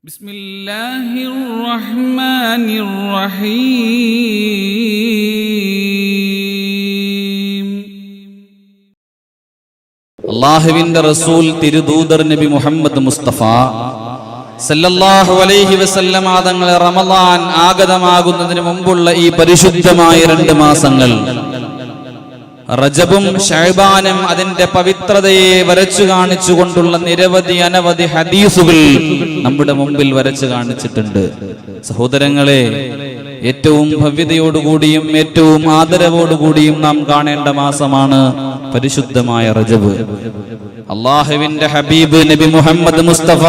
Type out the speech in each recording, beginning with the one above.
ബിസ്മില്ലാഹിർ റഹ്മാനിർ റഹീം. അല്ലാഹുവിന്റെ റസൂൽ തിരുദൂതർ നബി മുഹമ്മദ് മുസ്തഫ സല്ലല്ലാഹു അലൈഹി വസല്ലം തങ്ങളെ റമളാൻ ആഗതമാകുന്നതിന് മുമ്പുള്ള ഈ പരിശുദ്ധമായ 2 മാസങ്ങൾ റജബും ശഅബാനും അതിന്റെ പവിത്രതയെ വരച്ചു കാണിച്ചുകൊണ്ടുള്ള അനവധി ഹദീസുകൾ നമ്മുടെ മുമ്പിൽ വരച്ചു കാണിച്ചിട്ടുണ്ട്. സഹോദരങ്ങളെ, ഏറ്റവും ഭവ്യതയോടുകൂടിയും ഏറ്റവും ആദരവോടുകൂടിയും നാം കാണേണ്ട മാസമാണ് പരിശുദ്ധമായ റജബ്. അല്ലാഹുവിന്റെ ഹബീബ് നബി മുഹമ്മദ് മുസ്തഫ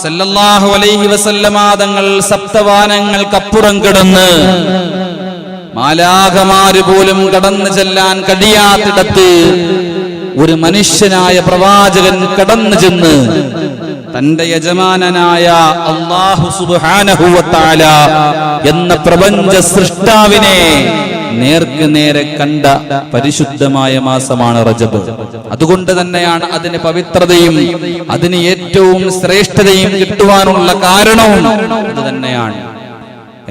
സല്ലല്ലാഹു അലൈഹി വസല്ലം തങ്ങൾ സപ്തവാനങ്ങൾക്കപ്പുറം കിടന്ന് മാലാഖമാര് പോലും കടന്നു ചെല്ലാൻ കഴിയാത്തിടത്ത് ഒരു മനുഷ്യനായ പ്രവാചകൻ കടന്നു ചെന്ന് തന്റെ യജമാനനായ അല്ലാഹു സുബ്ഹാനഹു വ തആല എന്ന പ്രപഞ്ച സൃഷ്ടാവിനെ നേർക്ക് നേരെ കണ്ട പരിശുദ്ധമായ മാസമാണ് റജബ്. അതുകൊണ്ട് തന്നെയാണ് അതിന് പവിത്രതയും അതിന് ഏറ്റവും ശ്രേഷ്ഠതയും കിട്ടുവാനുള്ള കാരണവും അത് തന്നെയാണ്.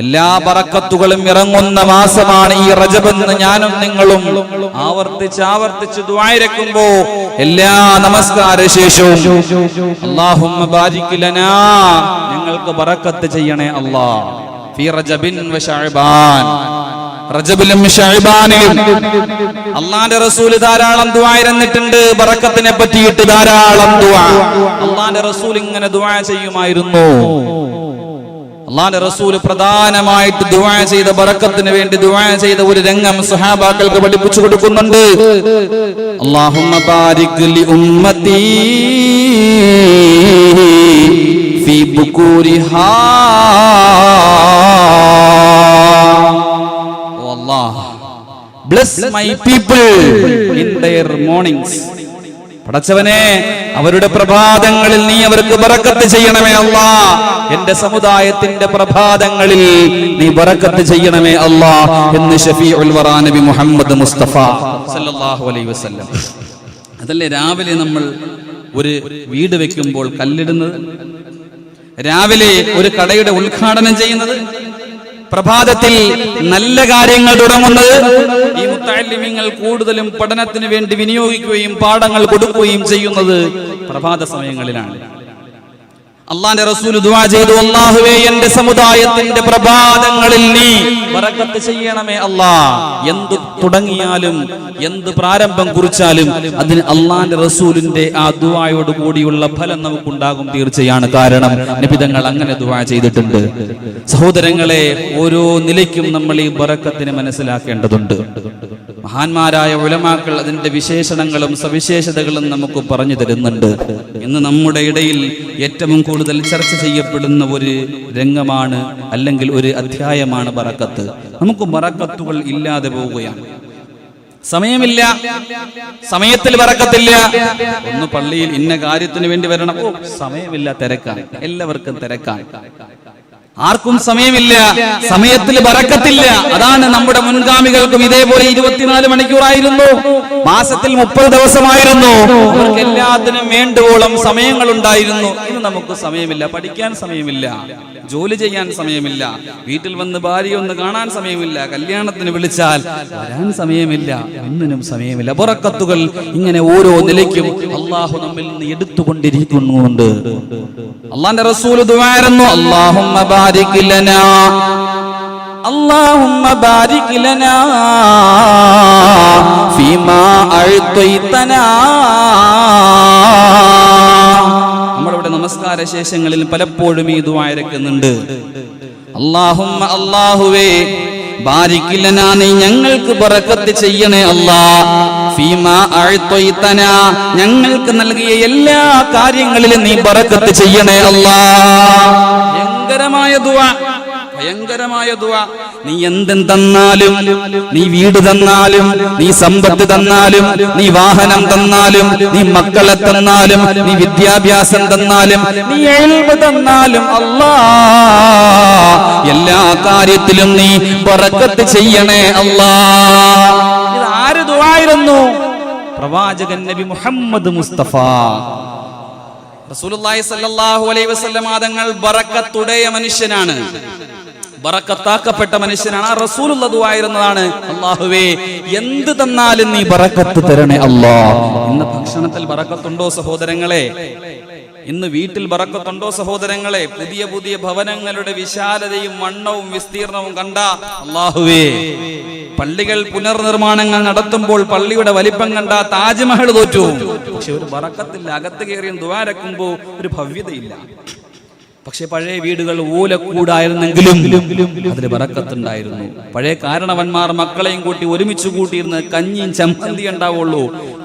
എല്ലാ ബറക്കത്തുകളും ഇറങ്ങുന്ന മാസമാണ് ഈ റജബ് എന്ന് ഞാനും നിങ്ങളും ആവർത്തിച്ച് ദുആയിരക്കുമ്പോ എല്ലാ നമസ്കാര ശേഷവും അല്ലാഹുമ്മ ബാരിക് ലനാ, ഞങ്ങൾക്ക് ബറക്കത്ത് ചെയ്യണേ അല്ലാഹ്, ഫീ റജബിൻ വ ശഅബാൻ, റജബിലും ശഅബാനിലും. അല്ലാഹുവിന്റെ റസൂൽ ധാരാളം ദുആ ഇരുന്നിട്ടുണ്ട് ബറക്കത്തിനെ പറ്റിയിട്ട്, ധാരാളം ദുആ. അല്ലാഹുവിന്റെ റസൂൽ ഇങ്ങനെ ദുആ ചെയ്യുമായിരുന്നു. അല്ലാഹുവിന്റെ റസൂൽ പ്രധാനമായിട്ട് ദുആ ചെയ്ത ബറക്കത്തിന് വേണ്ടി ദുആ ചെയ്ത ഒരു രംഗം സ്വഹാബാക്കൾക്ക് പഠിപ്പിച്ചു കൊടുക്കുന്നുണ്ട്. അല്ലാഹുമ്മ ബാരിക് ലി ഉമ്മത്തി ഫീ ബുകൂരിഹാ, ഓ അല്ലാഹ്, bless my people in their mornings. പടച്ചവനെ, അവരുടെ പ്രഭാതങ്ങളിൽ നീ അവർക്ക് ബറക്കത്ത് ചെയ്യണമേ അല്ലാഹ്. എന്റെ സമുദായത്തിന്റെ പ്രഭാതങ്ങളിൽ നീ ബറക്കത്ത് ചെയ്യണമേ അല്ലാഹ് എന്ന് ശഫീഉൽ വറാ നബി മുഹമ്മദ് മുസ്തഫ സല്ലല്ലാഹു അലൈഹി വസല്ലം. അതല്ലേ രാവിലെ നമ്മൾ ഒരു വീട് വെക്കുമ്പോൾ കല്ലിടുന്നത്, രാവിലെ ഒരു കടയുടെ ഉദ്ഘാടനം ചെയ്യുന്നത്, പ്രഭാതത്തിൽ നല്ല കാര്യങ്ങൾ തുടങ്ങുന്നത്, ഈ മുത്തഅല്ലിമീങ്ങൾ കൂടുതലും പഠനത്തിന് വേണ്ടി വിനിയോഗിക്കുകയും പാഠങ്ങൾ കൊടുക്കുകയും ചെയ്യുന്നത് പ്രഭാത സമയങ്ങളിലാണ്. അല്ലാഹുവിന്റെ റസൂൽ ദുആ ചെയ്തു, അല്ലാഹുവേ എന്റെ സമുദായത്തിന്റെ പ്രഭാതങ്ങളിൽ നീ ബറക്കത്ത് ചെയ്യണമേ അല്ലാഹ്. എന്ത് തുടങ്ങിയാലും എന്ത് പ്രാരംഭം കുറിച്ചാലും അതിന് അല്ലാഹുവിന്റെ റസൂലിന്റെ ആ ദുആയോട് കൂടിയുള്ള ഫലം നമുക്കുണ്ടാകും തീർച്ചയാണ്. കാരണം നബി തങ്ങൾ അങ്ങനെ ദുആ ചെയ്തിട്ടുണ്ട്. സഹോദരങ്ങളെ, ഓരോ നിലയ്ക്കും നമ്മൾ ഈ ബറക്കത്തിനെ മനസ്സിലാക്കേണ്ടതുണ്ട്. മഹാന്മാരായ ഉലമാക്കൾ അതിന്റെ വിശേഷണങ്ങളും സവിശേഷതകളും നമുക്ക് പറഞ്ഞു തരുന്നുണ്ട്. ഇന്ന് നമ്മുടെ ഇടയിൽ ഏറ്റവും കൂടുതൽ ചർച്ച ചെയ്യപ്പെടുന്ന ഒരു രംഗമാണ്, അല്ലെങ്കിൽ ഒരു അധ്യായമാണ് ബറക്കത്ത്. നമുക്ക് ബറക്കത്തുകൾ ഇല്ലാതെ പോവുകയാണ്. സമയമില്ല, സമയത്തിൽ ബറക്കത്തില്ല. ഒന്ന് പള്ളിയിൽ ഇന്ന കാര്യത്തിന് വേണ്ടി വരണം, ഓ സമയമില്ല, തിരക്കാണ്, എല്ലാവർക്കും തിരക്കാണ്, ആർക്കും സമയമില്ല, സമയത്തിൽ ബറക്കത്തില്ല. അതാണ് നമ്മുടെ മുൻഗാമികൾക്കും ഇതേപോലെ 24 മണിക്കൂറായിരുന്നു, മാസത്തിൽ 30 ദിവസമായിരുന്നു, അവർക്ക് എല്ലാത്തിനും വേണ്ടുവോളം സമയങ്ങൾ ഉണ്ടായിരുന്നു. ഇന്ന് നമുക്ക് സമയമില്ല, പഠിക്കാൻ സമയമില്ല, ജോലി ചെയ്യാൻ സമയമില്ല, വീട്ടിൽ വന്ന് ഭാര്യ ഒന്ന് കാണാൻ സമയമില്ല, കല്യാണത്തിന് വിളിച്ചാൽ വരാൻ സമയമില്ല, ഒന്നിനും സമയമില്ല. ബറക്കത്തുകൾ ഇങ്ങനെ ഓരോ നിലയ്ക്കും അല്ലാഹു നമ്മിൽ നിന്ന് എടുത്തുകൊണ്ടിരിക്കുന്നുണ്ട്. അല്ലാഹുവിന്റെ റസൂൽ ദുആയിരുന്നു, അല്ലാഹുമ്മ ബാരിക് ലനാ, അല്ലാഹുമ്മ ബാരിക് ലനാ ഫീമാ അഅ്തൈതനാ. നമ്മളിവിടെ നമസ്കാര ശേഷങ്ങളിൽ പലപ്പോഴും ഈ ദുആ ഇറക്കുന്നുണ്ട്. അല്ലാഹുമ്മ, അല്ലാഹുവേ, ബാരിക് ലനാ, നീ ഞങ്ങൾക്ക് ബറക്കത്ത് ചെയ്യണേ അല്ലാഹ്, ഫീമാ അഅ്തൈതനാ, ഞങ്ങൾക്ക് നൽകിയ എല്ലാ കാര്യങ്ങളിലും നീ ബറക്കത്ത് ചെയ്യണേ അല്ലാഹ്. ഭയങ്കരമായ ദുആ, ഭയങ്കരമായ ദുആ. നീ എന്തും തന്നാലും, നീ വീട് തന്നാലും, നീ സമ്പത്ത് തന്നാലും, നീ വാഹനം തന്നാലും, നീ മക്കളെ തന്നാലും, നീ വിദ്യാഭ്യാസം തന്നാലും, നീ ഇൽമ് തന്നാലും അല്ലാഹ്, എല്ലാ കാര്യത്തിലും നീ ബറക്കത്ത് ചെയ്യണേ അല്ലാഹ്. ഇത് ആര് ദുആയിരുന്നു? പ്രവാചകൻ നബി മുഹമ്മദ് മുസ്തഫ റസൂലുള്ളാഹി സ്വല്ലല്ലാഹു അലൈഹി വസല്ലം തങ്ങൾ ബറക്കത്തുടയ മനുഷ്യനാണ്, ബറക്കത്താക്കപ്പെട്ട മനുഷ്യനാണ്. ആ റസൂലുള്ള ദുആ ആയിരുന്നതാണ്, അല്ലാഹുവേ എന്ത് തന്നാലും നീ ബറക്കത്ത് തരണേ അല്ലാഹ്. ഇന്ന് ഭക്ഷണത്തിൽ ബറക്കത്തുണ്ടോ സഹോദരങ്ങളെ? ഇന്ന് വീട്ടിൽ ബറക്കത്തുണ്ടോ സഹോദരങ്ങളെ? പുതിയ പുതിയ ഭവനങ്ങളുടെ വിശാലതയും വണ്ണവും വിസ്തീർണവും കണ്ട അല്ലാഹുവേ, പള്ളികൾ പുനർനിർമ്മാണങ്ങൾ നടത്തുമ്പോൾ പള്ളിയുടെ വലിപ്പം കണ്ട താജ്മഹൽ തോറ്റു. പക്ഷെ ഒരു ബറക്കത്തില്ല. അകത്ത് കയറിയും ദുആരക്കുമ്പോ ഒരു ഭവ്യതയില്ല. പക്ഷെ പഴയ വീടുകൾ ഓലക്കൂടായിരുന്നെങ്കിലും അതിൽ ബറക്കത്തുണ്ടായിരുന്നു. പഴയ കാരണവന്മാർ മക്കളെയും കൂട്ടി ഒരുമിച്ച് കൂട്ടിയിരുന്ന് കഞ്ഞിയും ചമ്മന്തി ഉണ്ടാവുള്ളൂ.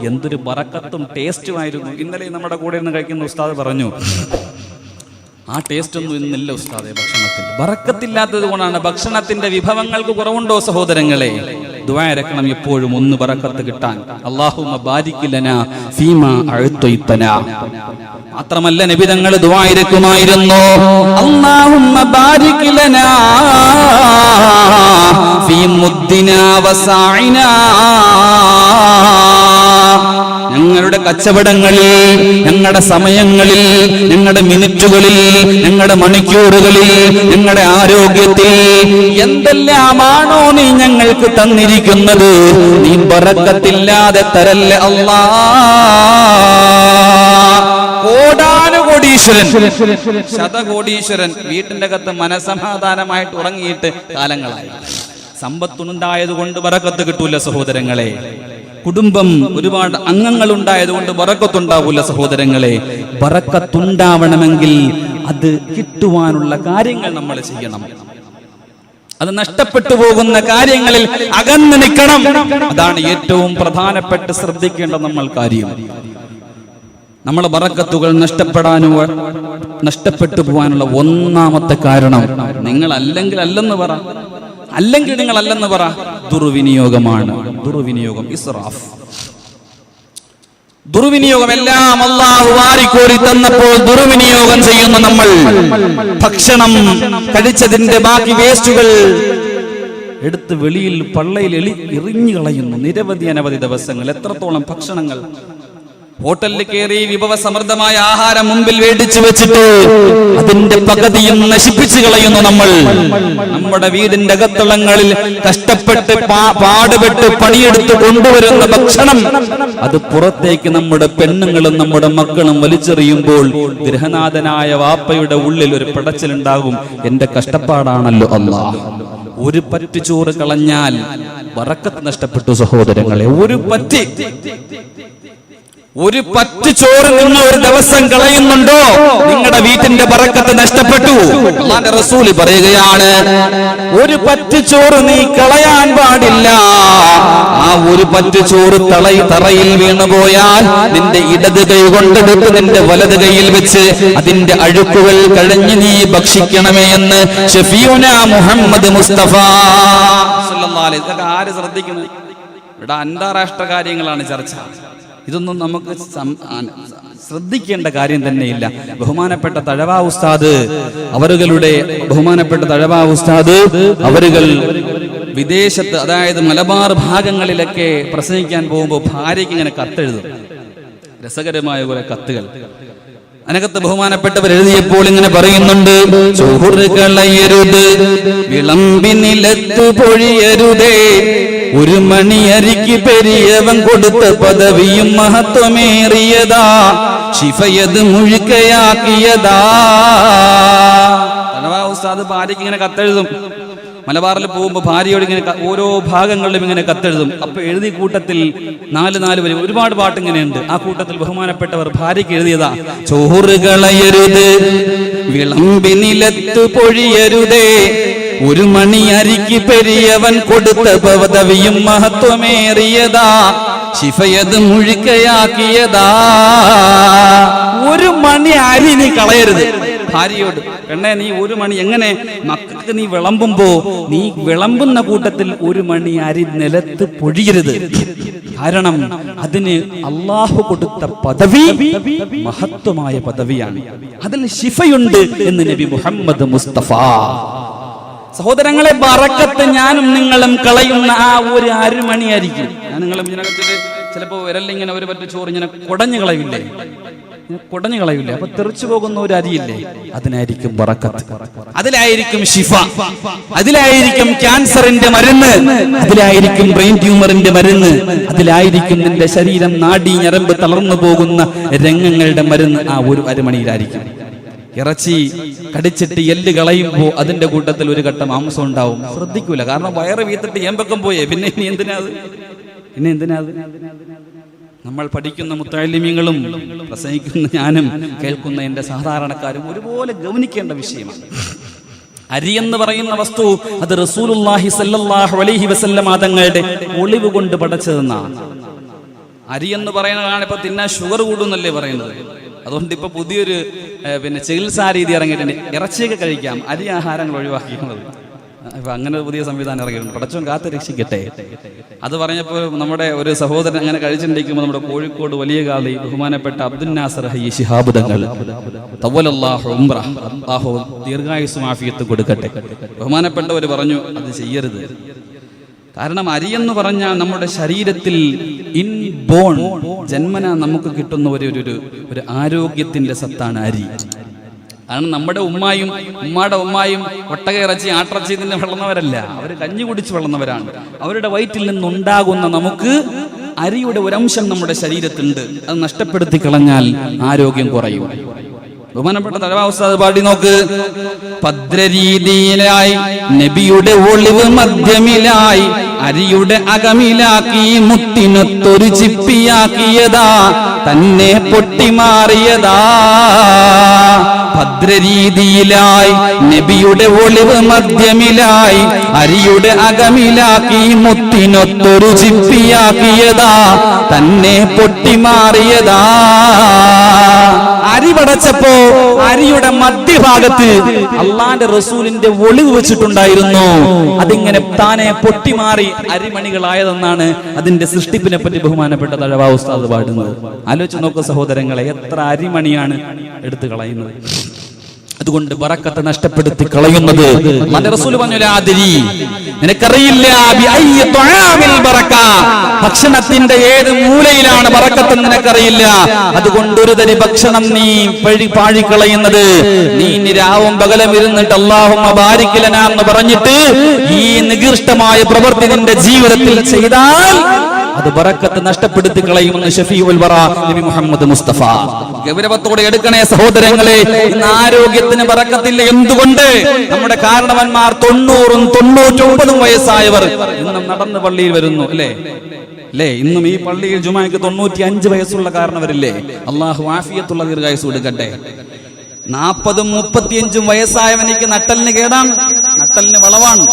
എന്തൊരു ബറക്കത്തും ടേസ്റ്റുമായിരുന്നു. ഇന്നലെ നമ്മുടെ കൂടെ ഇരുന്ന് കഴിക്കുന്ന ഉസ്താദ് പറഞ്ഞു, ആ ടേസ്റ്റ് ഒന്നും ഇന്നില്ല ഉസ്താദെ ഭക്ഷണത്തിൽ. ബറക്കത്തില്ലാത്തത് കൊണ്ടാണ്. ഭക്ഷണത്തിന്റെ വിഭവങ്ങൾക്ക് കുറവുണ്ടോ സഹോദരങ്ങളെ? ദുആ ഇറക്കണം എപ്പോഴും ഒന്ന് ബറക്കത്ത് കിട്ടാൻ. അല്ലാഹുമ്മ ബാരിക് ലനാ ഫീമാ അഅ്തൈതനാ. മാത്രമല്ല നബി തങ്ങൾ ദുആ ഇറക്കുമായിരുന്നു, അല്ലാഹുമ്മ ബാരിക് ലനാ ഫീ മുദ്ദിനാ വസഅനാ. ഞങ്ങളുടെ കച്ചവടങ്ങളിൽ, ഞങ്ങളുടെ സമയങ്ങളിൽ, ഞങ്ങളുടെ മിനിറ്റുകളിൽ, ഞങ്ങളുടെ മണിക്കൂറുകളിൽ, ഞങ്ങളുടെ ആരോഗ്യത്തിൽ എന്തെല്ലാമാണോ നീ ഞങ്ങൾക്ക് തന്നിരിക്കുന്നത്, നീ ബറക്കത്തില്ലാതെ തരല്ലേ അല്ലാ. കോടാനുകോടീശ്വരൻ, ശതകോടീശ്വരൻ വീട്ടിന്റെ അകത്ത് മനസമാധാനമായിട്ട് ഉറങ്ങിയിട്ട് കാലങ്ങളായി. സമ്പത്തുണ്ടായത് കൊണ്ട് ബറക്കത്ത് കിട്ടൂല സഹോദരങ്ങളെ. കുടുംബം ഒരുപാട് അംഗങ്ങൾ ഉണ്ടായതുകൊണ്ട് ബറക്കത്തുണ്ടാവൂല സഹോദരങ്ങളെ. ബറക്കത്തുണ്ടാവണമെങ്കിൽ അത് കിട്ടുവാനുള്ള കാര്യങ്ങൾ നമ്മൾ ചെയ്യണം. അത് നഷ്ടപ്പെട്ടു പോകുന്ന കാര്യങ്ങളിൽ അകന്നു നിൽക്കണം. അതാണ് ഏറ്റവും പ്രധാനപ്പെട്ട് ശ്രദ്ധിക്കേണ്ട നമ്മൾ കാര്യം. നമ്മളെ ബറക്കത്തുകൾ നഷ്ടപ്പെട്ടു പോകാനുള്ള ഒന്നാമത്തെ കാരണം നിങ്ങൾ അല്ലെന്ന് പറ, അല്ലെങ്കിൽ നിങ്ങൾ അല്ലെന്ന് പറ, ദുർവിനിയോഗമാണ്. ദുർവിനിയോഗം, ഇസ്റാഫ്, ദുർവിനിയോഗം. എല്ലാം അല്ലാഹു വാരിക്കോരി തന്നപ്പോൾ ദുർവിനിയോഗം ചെയ്യുന്ന നമ്മൾ. ഭക്ഷണം കഴിച്ചതിന്റെ ബാക്കി വേസ്റ്റുകൾ എടുത്ത് വെളിയിൽ പള്ളയിൽ എറിഞ്ഞു കളയുന്നു. നിരവധി അനവധി ദിവസങ്ങൾ. എത്രത്തോളം ഭക്ഷണങ്ങൾ ഹോട്ടലിൽ കയറി വിഭവസമൃദ്ധമായ ആഹാരം മുമ്പിൽ വേടിച്ചു വെച്ചിട്ട് അതിന്റെ പകുതിയും നശിപ്പിച്ചു കളയുന്നു നമ്മൾ. നമ്മുടെ വീടിന്റെ അകത്തളങ്ങളിൽ കഷ്ടപ്പെട്ട് പാടുപെട്ട് പണിയെടുത്ത് കൊണ്ടുവരുന്ന ഭക്ഷണം അത് പുറത്തേക്ക് നമ്മുടെ പെണ്ണുങ്ങളും നമ്മുടെ മക്കളും വലിച്ചെറിയുമ്പോൾ ഗൃഹനാഥനായ വാപ്പയുടെ ഉള്ളിൽ ഒരു പിടച്ചിലുണ്ടാകും. എന്റെ കഷ്ടപ്പാടാണല്ലോ അല്ലാഹ്. ഒരു പറ്റ് ചോറ് കളഞ്ഞാൽ ബറക്കത്ത് നഷ്ടപ്പെട്ടു സഹോദരങ്ങളെ. ഒരു പറ്റ് ചോറ് നിങ്ങൾ ഒരു ദിവസം കളയുന്നുണ്ടോ, നിങ്ങളുടെ വീട്ടിന്റെ ബറക്കത്ത് നഷ്ടപ്പെട്ടു. അല്ലാഹുവിന്റെ റസൂൽ പറയുകയാണ്, ഒരു പറ്റ് ചോറ് നീ കളയാൻ പാടില്ല. ആ ഒരു പറ്റ് ചോറ് തറയിൽ വീണുപോയാൽ നിന്റെ ഇടത് കൈ കൊണ്ടെടുത്ത് നിന്റെ വലത് കൈയിൽ വെച്ച് അതിന്റെ അഴുക്കുകൾ കഴിഞ്ഞ് നീ ഭക്ഷിക്കണമേ എന്ന് ഷഫീഉനാ മുഹമ്മദ് മുസ്തഫ സല്ലല്ലാഹു അലൈഹി വസല്ലം. ആര് ശ്രദ്ധിക്കുന്നു? ഇവിടെ അന്താരാഷ്ട്ര കാര്യങ്ങളാണ് ചർച്ച. ഇതൊന്നും നമുക്ക് ശ്രദ്ധിക്കേണ്ട കാര്യം തന്നെയില്ല. ബഹുമാനപ്പെട്ട തഴവ ഉസ്താദ് അവരുകൾ വിദേശത്ത്, അതായത് മലബാർ ഭാഗങ്ങളിലൊക്കെ പ്രസംഗിക്കാൻ പോകുമ്പോൾ ഭാര്യയ്ക്ക് ഇങ്ങനെ കത്തെഴുതും. രസകരമായ കുറെ കത്തുകൾ അതിനകത്ത് ബഹുമാനപ്പെട്ടവർ എഴുതിയപ്പോൾ ഇങ്ങനെ പറയുന്നുണ്ട്, ചോറ് കളയരുത്, വിളമ്പി നിലത്ത് പൊഴിയരുതേ, ഒരു മണിയരിക്ക് പെരിയവൻ കൊടുത്ത പദവിയും മഹത്വമേറിയതാ, ശിഫയത് മുഴുക്കയാക്കിയതാ. ഉസ്താദ് ഭാര്യയ്ക്ക് ഇങ്ങനെ കത്തെഴുതും. മലബാറിൽ പോകുമ്പോൾ ഭാര്യയോട് ഇങ്ങനെ ഓരോ ഭാഗങ്ങളിലും ഇങ്ങനെ കത്തെഴുതും. അപ്പൊ എഴുതിയ കൂട്ടത്തിൽ 4 വരി ഒരുപാട് പാട്ട് ഇങ്ങനെയുണ്ട്. ആ കൂട്ടത്തിൽ ബഹുമാനപ്പെട്ടവർ ഭാര്യയ്ക്ക് എഴുതിയതാ, ചോറ് കളയരുത്, വിളമ്പി നിലത്ത് പൊഴിയരുതേ, ഒരു മണി അരിക്ക് പെരിയവൻ കൊടുത്ത പദവിയും മഹത്വമേറിയതാ, ശിഫയത് മുഴുക്കയാക്കിയതാ. ഒരു മണി അരി നീ കളയരുത്. ഭാര്യയോട്, പെണ്ണെ നീ ഒരു മണി എങ്ങനെ മക്കൾക്ക് നീ വിളമ്പുമ്പോ നീ വിളമ്പുന്ന കൂട്ടത്തിൽ ഒരു മണി അരി നിലത്ത് പൊഴിയരുത്. കാരണം അതിന് അള്ളാഹു കൊടുത്ത പദവി മഹത്വമായ പദവിയാണ്, അതിൽ ശിഫയുണ്ട് എന്ന് നബി മുഹമ്മദ് മുസ്തഫ. സഹോദരങ്ങളെ, ബറക്കത്ത് ഞാനും നിങ്ങളും കളയുന്ന ആ ഒരു അരമണിയായിരിക്കും. ഞാൻ നിങ്ങളും ഇതിനകത്ത് ചിലപ്പോ വിരലിങ്ങനെ ഒരു പറ്റ ചോറ് ഇങ്ങനെ കുടഞ്ഞു കളയില്ലേ? കുടഞ്ഞു കളയില്ലേ, അപ്പൊ തെറിച്ചു പോകുന്ന ഒരു അരിയില്ലേ, അതിനായിരിക്കും ബറക്കത്ത്, അതിലായിരിക്കും ശിഫ, അതിലായിരിക്കും ക്യാൻസറിന്റെ മരുന്ന്, അതിലായിരിക്കും ബ്രെയിൻ ട്യൂമറിന്റെ മരുന്ന്, അതിലായിരിക്കും നിന്റെ ശരീരം നാഡീ ഞരമ്പ് തളർന്നു പോകുന്ന രംഗങ്ങളുടെ മരുന്ന് ആ ഒരു അരമണിയിലായിരിക്കും. ഇറച്ചി കടിച്ചിട്ട് എല്ല് കളയുമ്പോ അതിന്റെ കൂട്ടത്തിൽ ഒരു ഘട്ടം മാംസം ഉണ്ടാവും, ശ്രദ്ധിക്കൂല, കാരണം വയറ് വീത്തിട്ട് ഏമ്പക്കം പോയേ, പിന്നെ ഇനി എന്തിനാ അത്? നമ്മൾ പഠിക്കുന്ന മുത്തഅല്ലിമീങ്ങളും പ്രസംഗിക്കുന്ന ഞാനും കേൾക്കുന്ന എന്റെ സാധാരണക്കാരും ഒരുപോലെ ഗൗനിക്കേണ്ട വിഷയമാണ്. അരി എന്ന് പറയുന്ന വസ്തു അത് റസൂലുള്ളാഹി സ്വല്ലല്ലാഹു അലൈഹി വസല്ലം തങ്ങളുടെ ഒളിവ് കൊണ്ട് പടച്ചതെന്നാണ്. അരി എന്ന് പറയുന്നതാണ് ഇപ്പൊ തിന്നാൻ ഷുഗർ കൂടുന്നല്ലേ പറയുന്നത്. അതുകൊണ്ട് ഇപ്പൊ പുതിയൊരു ചികിത്സാ രീതി ഇറങ്ങിയിട്ടുണ്ട്, ഇറച്ചിയൊക്കെ കഴിക്കാം, അരി ആഹാരങ്ങൾ ഒഴിവാക്കിയുള്ളത്. ഇപ്പൊ അങ്ങനെ ഒരു പുതിയ സംവിധാനം ഇറങ്ങിയിട്ടുണ്ട്, പടച്ചോൻ കാത്ത് രക്ഷിക്കട്ടെ. അത് പറഞ്ഞപ്പോൾ നമ്മുടെ ഒരു സഹോദരൻ അങ്ങനെ കഴിച്ചിട്ടിരിക്കുമ്പോൾ നമ്മുടെ കോഴിക്കോട് വലിയ കാളി ബഹുമാനപ്പെട്ട അബ്ദുൽ നാസർ ഹയ്യി ശിഹാബ് തങ്ങൾ തവ്വലല്ലാഹു ഉംറ, അല്ലാഹു ദീർഘായുസ്സും ആഫിയത്തും കൊടുക്കട്ടെ, ബഹുമാനപ്പെട്ടവർ പറഞ്ഞു അത് ചെയ്യരുത്. കാരണം അരി എന്ന് പറഞ്ഞാൽ നമ്മുടെ ശരീരത്തിൽ ഇൻബോൺ ജന്മന നമുക്ക് കിട്ടുന്ന ഒരു ആരോഗ്യത്തിന്റെ സത്താണ് അരി. കാരണം നമ്മുടെ ഉമ്മാടെ ഉമ്മായും ഒട്ടക ഇറച്ചി ആട്ടിറച്ചി തന്നെ വളർന്നവരല്ല, അവർ കഞ്ഞി കുടിച്ച് വളർന്നവരാണ്. അവരുടെ വയറ്റിൽ നിന്നുണ്ടാകുന്ന നമുക്ക് അരിയുടെ ഒരംശം നമ്മുടെ ശരീരത്തിലുണ്ട്, അത് നഷ്ടപ്പെടുത്തി കളഞ്ഞാൽ ആരോഗ്യം കുറയും. ബഹുമാനപ്പെട്ട തഴവ ഉസ്താദ് പാടി നോക്ക്. ഭദ്രരീതിയിലായി നബിയുടെ ഒളിവ് മധ്യമിലായി അരിയുടെ അകമിലാക്കി മുത്തിനൊത്തൊരു ചിപ്പിയാക്കിയതാ തന്നെ പൊട്ടിമാറിയതാ. ഭദ്രരീതിയിലായി നബിയുടെ ഒളിവ് മധ്യമിലായി അരിയുടെ അകമിലാക്കി മുത്തിനൊത്തൊരു ചിപ്പിയാക്കിയതാ തന്നെ പൊട്ടിമാറിയതാ. അരി പടച്ചപ്പോ അരിയുടെ മധ്യഭാഗത്ത് അള്ളാന്റെ റസൂലിന്റെ ഒളിവ് വെച്ചിട്ടുണ്ടായിരുന്നു. അതിങ്ങനെ താനെ പൊട്ടിമാറി അരിമണികളായതെന്നാണ് അതിന്റെ സൃഷ്ടിപ്പിനെ പറ്റി ബഹുമാനപ്പെട്ട തഴവ ഉസ്താദ് പാടുന്നത്. ആലോചിച്ച് നോക്കുക സഹോദരങ്ങളെ, എത്ര അരിമണിയാണ് എടുത്തു കളയുന്നത്. അതുകൊണ്ട് ബറക്കത്ത് നഷ്ടപ്പെടുത്തി കളയുന്നത് അല്ലാഹുവിന്റെ റസൂൽ പറഞ്ഞു, നിനക്കറിയില്ല ഭക്ഷണത്തിന്റെ ഏത് മൂലയിലാണ് ബറക്കത്ത് നിനക്കറിയില്ല. അതുകൊണ്ട് ഒരു തരി ഭക്ഷണം നീ പാഴിക്കളയുന്നത്, നീ രാവും പകലും ഇരുന്നിട്ട് അല്ലാഹുമ്മ ബാരിക് ലനാ എന്ന് പറഞ്ഞിട്ട് ഈ നികൃഷ്ടമായ പ്രവൃത്തി നിന്റെ ജീവിതത്തിൽ ചെയ്താൽ അത് ബറക്കത്ത് നഷ്ടപ്പെടുത്തി കളയുമെന്ന് ഷഫീഉൽ വറ നബി മുഹമ്മദ് മുസ്തഫ. ഗൗരവത്തോടെ എടുക്കണേ സഹോദരങ്ങളെ, ഇന്ന് ആരോഗ്യത്തിന് ബറക്കത്തില്ല. എന്തുകൊണ്ട്? നമ്മുടെ കാരണവന്മാർ 90ഉം 99ഉം വയസ്സായവർ ഇന്നും നടന്ന് പള്ളിയിൽ വരുന്നു അല്ലേ? ഇന്നും ഈ പള്ളിയിൽ ജുമാക്ക് 95 വയസ്സുള്ള കാരണവരില്ലേ? അള്ളാഹു ആഫിയത്തുള്ള ദീർഘായുസ്സ് കൊടുക്കട്ടെ. 40ഉം 35ഉം വയസ്സായവനിക്ക് നട്ടലിന് കേടാണ്, നട്ടലിന് വളവാണ്,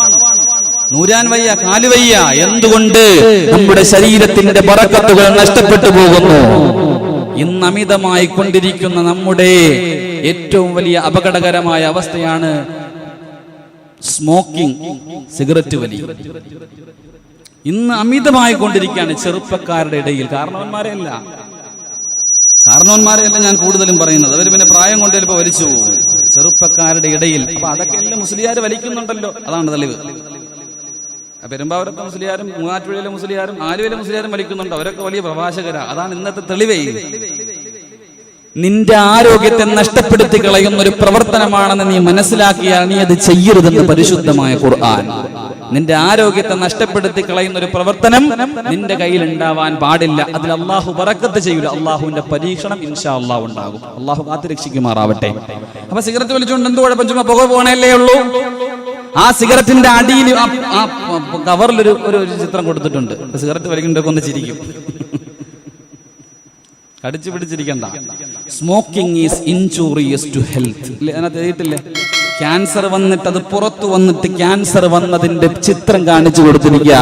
നൂരാൻ വയ്യ, കാല് വയ്യ. എന്തുകൊണ്ട്? നമ്മുടെ ശരീരത്തിന്റെ ബറക്കത്തുകൾ നഷ്ടപ്പെട്ടു പോകുന്നു. ഇന്ന് അമിതമായി കൊണ്ടിരിക്കുന്ന നമ്മുടെ ഏറ്റവും വലിയ അപകടകരമായ അവസ്ഥയാണ് സ്മോക്കിംഗ്, സിഗരറ്റ് വലി. ഇന്ന് അമിതമായി കൊണ്ടിരിക്കുകയാണ് ചെറുപ്പക്കാരുടെ ഇടയിൽ. കാരണവന്മാരെയല്ല ഞാൻ കൂടുതലും പറയുന്നത്, അവർ പിന്നെ പ്രായം കൊണ്ട് ചിലപ്പോൾ വലിച്ചു പോകും. ചെറുപ്പക്കാരുടെ ഇടയിൽ. അപ്പൊ അതൊക്കെ എല്ലാം മുസ്ലിയാർ വലിക്കുന്നുണ്ടല്ലോ, അതാണ് തെളിവ്. പെരുമ്പാവൂരത്തെ മുസ്ലിയാരും മൂവാറ്റുപുഴയിലെ മുസ്ലിയാരും ആലുവയിലെ മുസ്ലിയാരും വലിക്കുന്നുണ്ട്, അവരൊക്കെ വലിയ പ്രഭാഷകരാ. അതാണ് ഇന്നത്തെ തെളിവേ. നിന്റെ ആരോഗ്യത്തെ നഷ്ടപ്പെടുത്തി കളയുന്ന ഒരു പ്രവർത്തനമാണെന്ന് നീ മനസ്സിലാക്കിയാൽ നീ അത് ചെയ്യരുതെന്ന് പരിശുദ്ധമായ ഖുർആൻ. നിന്റെ ആരോഗ്യത്തെ നഷ്ടപ്പെടുത്തി കളയുന്ന ഒരു പ്രവർത്തനം നിന്റെ കയ്യിൽ ഉണ്ടാവാൻ പാടില്ല. അതിൽ അള്ളാഹു ബറക്കത്ത് ചെയ്യൂല. അള്ളാഹുവിന്റെ പരീക്ഷണം ഇൻഷാ അള്ളാഹു ഉണ്ടാകും. അള്ളാഹു കാത്ത് രക്ഷിക്കുമാറാവട്ടെ. അപ്പൊ സിഗരറ്റ് വലിച്ചുകൊണ്ട് എന്ത് കുഴപ്പം? ചുമ്മാ പുക പോകണല്ലേ ഉള്ളൂ. ആ സിഗരറ്റിന്റെ അടിയിൽ ആ കവറിൽ ഒരു ചിത്രം കൊടുത്തിട്ടുണ്ട്. സിഗരറ്റ് വലിക്കുന്നതൊക്കെ ഒന്ന് ചിരിക്കും, കടിച്ചു പിടിച്ചിരിക്കണ്ട. Smoking is injurious to health. അതിനകത്ത് എഴുതിയിട്ടില്ലേ? ക്യാൻസർ വന്നിട്ട് അത് പുറത്തു വന്നിട്ട് ക്യാൻസർ വന്നതിന്റെ ചിത്രം കാണിച്ചു കൊടുത്തിരിക്കുക.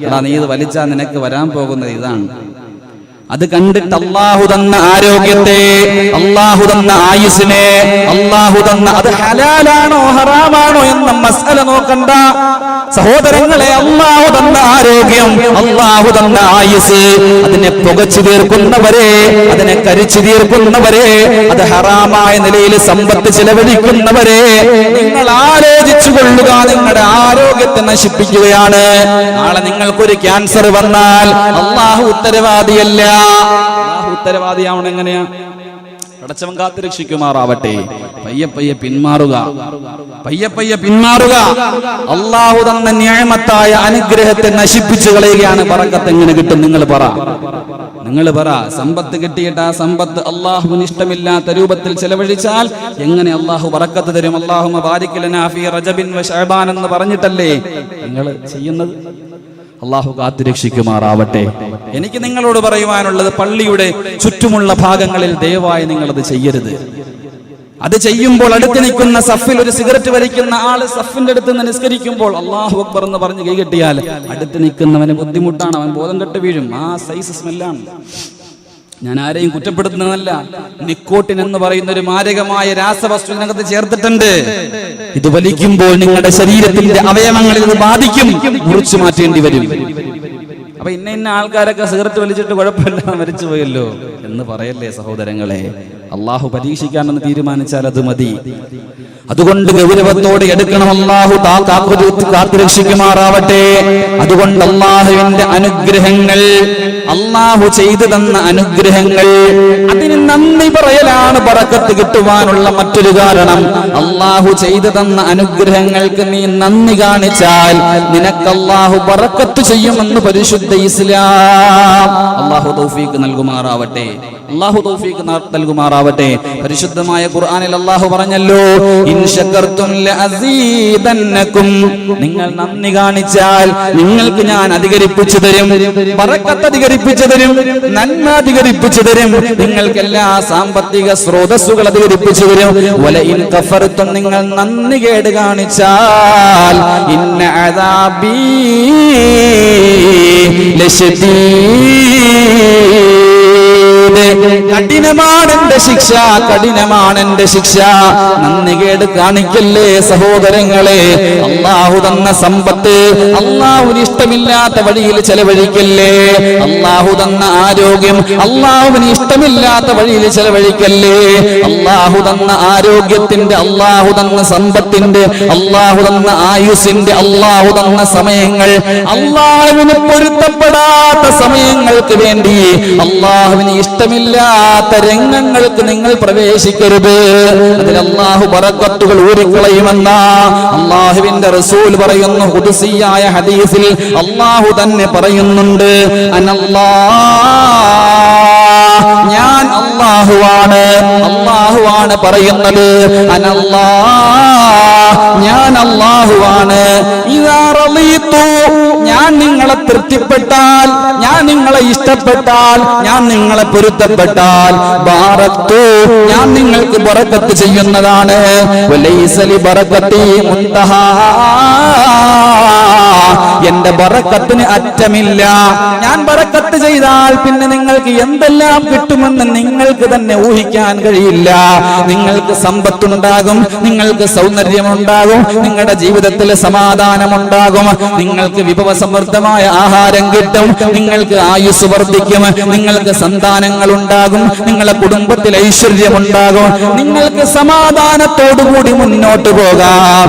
എടാ, നീ ഇത് വലിച്ചാൽ നിനക്ക് വരാൻ പോകുന്നത് ഇതാണ്. അത് കണ്ടിട്ട് അള്ളാഹു തന്ന ആരോഗ്യത്തെ, അള്ളാഹു തന്ന ആയുസിനെ, അള്ളാഹു തന്ന അത് ഹലാലാണോ ഹറാമാണോ എന്ന മസ്അല നോക്കണ്ട സഹോദരങ്ങളെ. അള്ളാഹു തന്ന ആരോഗ്യം, അള്ളാഹു തന്ന ആയുസ്, അതിനെ പുകച്ചു തീർക്കുന്നവരെ, അതിനെ കരിച്ചു തീർക്കുന്നവരെ, അത് ഹറാമായ നിലയിൽ സമ്പത്ത് ചെലവഴിക്കുന്നവരെ നിങ്ങൾ ആലോചിച്ചു കൊള്ളുക. നിങ്ങളുടെ ആരോഗ്യത്തെ നശിപ്പിക്കുകയാണ്. നാളെ നിങ്ങൾക്കൊരു ക്യാൻസർ വന്നാൽ അള്ളാഹു ഉത്തരവാദിയല്ല. അള്ളാഹു ഉത്തരവാദിയാവണം എങ്ങനെയാ? പടച്ചവൻ കാത്തു രക്ഷിക്കുമാറാവട്ടെ. പയ്യെ പിന്മാറുക, അള്ളാഹു തന്ന നിഅമത്തായ അനുഗ്രഹത്തെ നശിപ്പിച്ചു കളയുകയാണ്. ബറക്കത്ത് എങ്ങനെ കിട്ടും? നിങ്ങൾ പറ. സമ്പത്ത് കിട്ടിയിട്ട് ആ സമ്പത്ത് അള്ളാഹുവിന് ഇഷ്ടമില്ലാത്ത രൂപത്തിൽ ചെലവഴിച്ചാൽ എങ്ങനെ അള്ളാഹു ബറക്കത്ത് തരും? അല്ലാഹുമ്മ ബാരിക് ലനാ ഫീ റജബിൻ വ ശഅബാൻ എന്ന് പറഞ്ഞിട്ടല്ലേ നിങ്ങൾ ചെയ്യുന്നത്? അള്ളാഹു കാത്തുരക്ഷിക്കുമാറാവട്ടെ. എനിക്ക് നിങ്ങളോട് പറയുവാനുള്ളത്, പള്ളിയുടെ ചുറ്റുമുള്ള ഭാഗങ്ങളിൽ ദയവായി നിങ്ങളത് ചെയ്യരുത്. അത് ചെയ്യുമ്പോൾ അടുത്ത് നിൽക്കുന്ന സഫിൽ ഒരു സിഗരറ്റ് വലിക്കുന്ന ആള് സഫിന്റെ അടുത്ത് നിന്ന് നിസ്കരിക്കുമ്പോൾ അല്ലാഹു അക്ബർ എന്ന് പറഞ്ഞ് കൈകെട്ടിയാൽ അടുത്ത് നിൽക്കുന്നവന് ബുദ്ധിമുട്ടാണ്, അവൻ ബോധം കെട്ട് വീഴും. ആ സൈസ് സ്മെല്ലാണ്. ഞാൻ ആരെയും കുറ്റപ്പെടുത്തുന്നതല്ല. നിക്കോട്ടിൻ എന്ന് പറയുന്ന ഒരു മാരകമായ രാസവസ്തു ഇതിനകത്ത് ചേർത്തിട്ടുണ്ട്. ഇത് വലിക്കുമ്പോൾ നിങ്ങളുടെ ശരീരത്തിന്റെ അവയവങ്ങളിൽ ഇത് ബാധിക്കും, മുറിച്ചു മാറ്റേണ്ടി വരും. അപ്പൊ ഇന്ന ആൾക്കാരൊക്കെ സിഗരറ്റ് വലിച്ചിട്ട് കുഴപ്പമില്ല, മരിച്ചു പോയല്ലോ എന്ന് പറയല്ലേ സഹോദരങ്ങളെ. അള്ളാഹു പരീക്ഷിക്കാമെന്ന് തീരുമാനിച്ചാൽ അത് മതി. അതുകൊണ്ട് ഗൗരവത്തോടെ എടുക്കണം. അള്ളാഹു കാത്തുരക്ഷിക്കുമാറാവട്ടെ. അതുകൊണ്ട് അള്ളാഹുവിന്റെ അനുഗ്രഹങ്ങൾ, അള്ളാഹു ചെയ്തു തന്ന അനുഗ്രഹങ്ങൾ, അതിന് നന്ദി പറയലാണ് ബറക്കത്ത് കിട്ടുവാനുള്ള മറ്റൊരു കാരണം. അള്ളാഹു ചെയ്തു തന്ന അനുഗ്രഹങ്ങൾക്ക് നീ നന്ദി കാണിച്ചാൽ നിനക്ക് അള്ളാഹു ബറക്കത്ത് ചെയ്യുമെന്ന് പരിശുദ്ധ ഇസ്ലാം. അള്ളാഹു തൗഫീഖ് നൽകുമാറാവട്ടെ. പരിശുദ്ധമായ ഖുർആനിൽ അള്ളാഹു പറഞ്ഞല്ലോ, ഇൻ ശകർതും ലഅസീദന്നകും, നിങ്ങൾ നന്ദി കാണിച്ചാൽ നിങ്ങൾക്ക് ഞാൻ അധികരിപ്പിച്ചു തരും, ബറക്കത്ത് അധികരിപ്പിച്ചു തരും, നന്മ അധികരിപ്പിച്ചു തരും, നിങ്ങൾക്ക് എല്ലാ സാമ്പത്തിക സ്രോതസ്സുകൾ അധികരിപ്പിച്ചു തരും. വലഇൻ കഫർതും, നിങ്ങൾ നന്ദി കേട് കാണിച്ചാൽ ഇന്ന അദാബി കഠിനമാണ് എന്റെ ശിക്ഷ. നന്ദികേട് കാണിക്കല്ലേ സഹോദരങ്ങളെ. അള്ളാഹു തന്ന സമ്പത്ത് അള്ളാഹുവിന് ഇഷ്ടമില്ലാത്ത വഴിയിൽ ചെലവഴിക്കല്ലേ. അള്ളാഹു തന്ന ആരോഗ്യം അള്ളാഹുവിന് ഇഷ്ടമില്ലാത്ത വഴിയിൽ ചെലവഴിക്കല്ലേ. അള്ളാഹു തന്ന ആരോഗ്യത്തിന്റെ, അള്ളാഹു തന്ന സമ്പത്തിന്റെ, അള്ളാഹു തന്ന ആയുസിന്റെ, അള്ളാഹു തന്ന സമയങ്ങൾ അള്ളാഹുവിന് പൊരുത്തപ്പെടാത്ത സമയങ്ങൾക്ക് വേണ്ടി, അള്ളാഹുവിന് ഇഷ്ടമില്ലാത്ത രംഗങ്ങൾക്ക് നിങ്ങൾ പ്രവേശിക്കരുത്. അതിൽ അള്ളാഹു ബറക്കത്തുകൾ ഊരിക്കളയുമെന്ന അള്ളാഹുവിന്റെ റസൂൽ പറയുന്നു. ഖുദ്സിയായ ഹദീസിൽ അള്ളാഹു തന്നെ പറയുന്നുണ്ട്, ഞാൻ അള്ളാഹുവാണ് പറയുന്നത്. ഞാൻ അള്ളാഹുവാണ്. ഞാൻ നിങ്ങളെ തൃപ്തിപ്പെട്ടാൽ, ഞാൻ നിങ്ങളെ ഇഷ്ടപ്പെട്ടാൽ, ഞാൻ നിങ്ങളെ പൊരുത്തപ്പെട്ടാൽ, ബാറക്തു, ഞാൻ നിങ്ങൾക്ക് ബറക്കത്ത് ചെയ്യുന്നതാണ്. വലൈസ ലി ബറക്കത്തി മുൻതഹാ, എന്റെ ബറക്കത്തിന് അറ്റമില്ല. ഞാൻ ബറക്കത്ത് ചെയ്താൽ പിന്നെ നിങ്ങൾക്ക് എന്തെല്ലാം കിട്ടുമെന്ന് നിങ്ങൾക്ക് തന്നെ ഊഹിക്കാൻ കഴിയില്ല. നിങ്ങൾക്ക് സമ്പത്തുണ്ടാകും, നിങ്ങൾക്ക് സൗന്ദര്യമുണ്ടാകും, നിങ്ങളുടെ ജീവിതത്തിൽ സമാധാനമുണ്ടാകും, നിങ്ങൾക്ക് വിഭവസമൃദ്ധമായ ആഹാരം കിട്ടും, നിങ്ങൾക്ക് ആയുസ് വർദ്ധിക്കും, നിങ്ങൾക്ക് സന്താനങ്ങൾ ഉണ്ടാകും, നിങ്ങളുടെ കുടുംബത്തിൽ ഐശ്വര്യമുണ്ടാകും, നിങ്ങൾക്ക് സമാധാനത്തോടുകൂടി മുന്നോട്ട് പോകാം.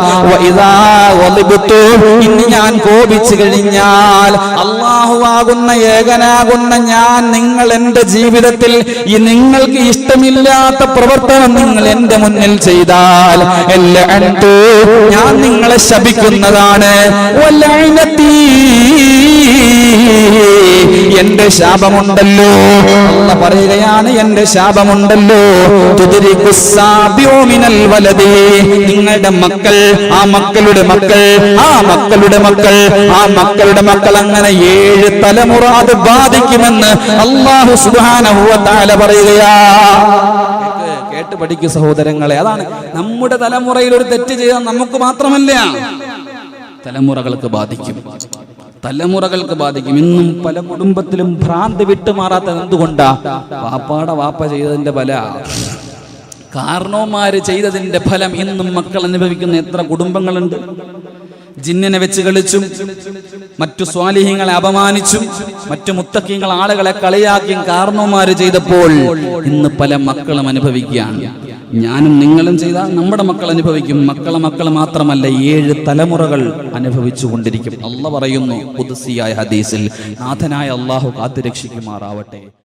ഇനി ഞാൻ കോപിച്ചു കഴിഞ്ഞാൽ, അള്ളാഹുവാകുന്ന ഏകനാകുന്ന ഞാൻ, നിങ്ങൾ എന്റെ ജീവിതത്തിൽ ഈ നിങ്ങൾക്ക് ഇഷ്ടമില്ലാത്ത പ്രവർത്തനം നിങ്ങൾ എന്റെ മുന്നിൽ ചെയ്താൽ, ഞാൻ നിങ്ങളെ ശപിക്കുന്നതാണ്. എന്റെ ശാപമുണ്ടല്ലോ, അല്ലാഹു പറയുകയാണ്, എന്റെ ശാപമുണ്ടല്ലോ. നിങ്ങളുടെ മക്കൾ, ആ മക്കളുടെ മക്കൾ, ആ മക്കളുടെ മക്കൾ, ആ മക്കളുടെ മക്കൾ, അങ്ങനെ 7 തലമുറ അത് ബാധിക്കുമെന്ന് അല്ലാഹു സുബ്ഹാനഹു വ തആല പറയുകയാ. കേട്ട് പഠിക്കൂ സഹോദരങ്ങളെ. അതാണ് നമ്മുടെ തലമുറയിൽ ഒരു തെറ്റ് ചെയ്താൽ നമുക്ക് മാത്രമല്ല, തലമുറകൾക്ക് ബാധിക്കും, തലമുറകൾക്ക് ബാധിക്കും. ഇന്നും പല കുടുംബത്തിലും ഭ്രാന്തി വിട്ടുമാറാത്തത് എന്തുകൊണ്ടാ? വാപ്പ ചെയ്തതിന്റെ ഫല, കാരണവന്മാര് ചെയ്തതിന്റെ ഫലം ഇന്നും മക്കൾ അനുഭവിക്കുന്ന എത്ര കുടുംബങ്ങളുണ്ട്. ജിന്നിനെ വെച്ച് കളിച്ചും, മറ്റു സ്വാലിഹ്യങ്ങളെ അപമാനിച്ചും, മറ്റു മുത്തഖീങ്ങൾ ആളുകളെ കളിയാക്കിയും കാരണവന്മാര് ചെയ്തപ്പോൾ ഇന്ന് പല മക്കളും അനുഭവിക്കുകയാണ്. ഞാനും നിങ്ങളും ചെയ്താൽ നമ്മുടെ മക്കൾ അനുഭവിക്കും. മക്കളെ മാത്രമല്ല, 7 തലമുറകൾ അനുഭവിച്ചു കൊണ്ടിരിക്കും. അല്ലാഹു പറയുന്നു ഖുദ്സിയായ ഹദീസിൽ, നാഥനായ അല്ലാഹു കാത്തുരക്ഷിക്കുമാറാവട്ടെ.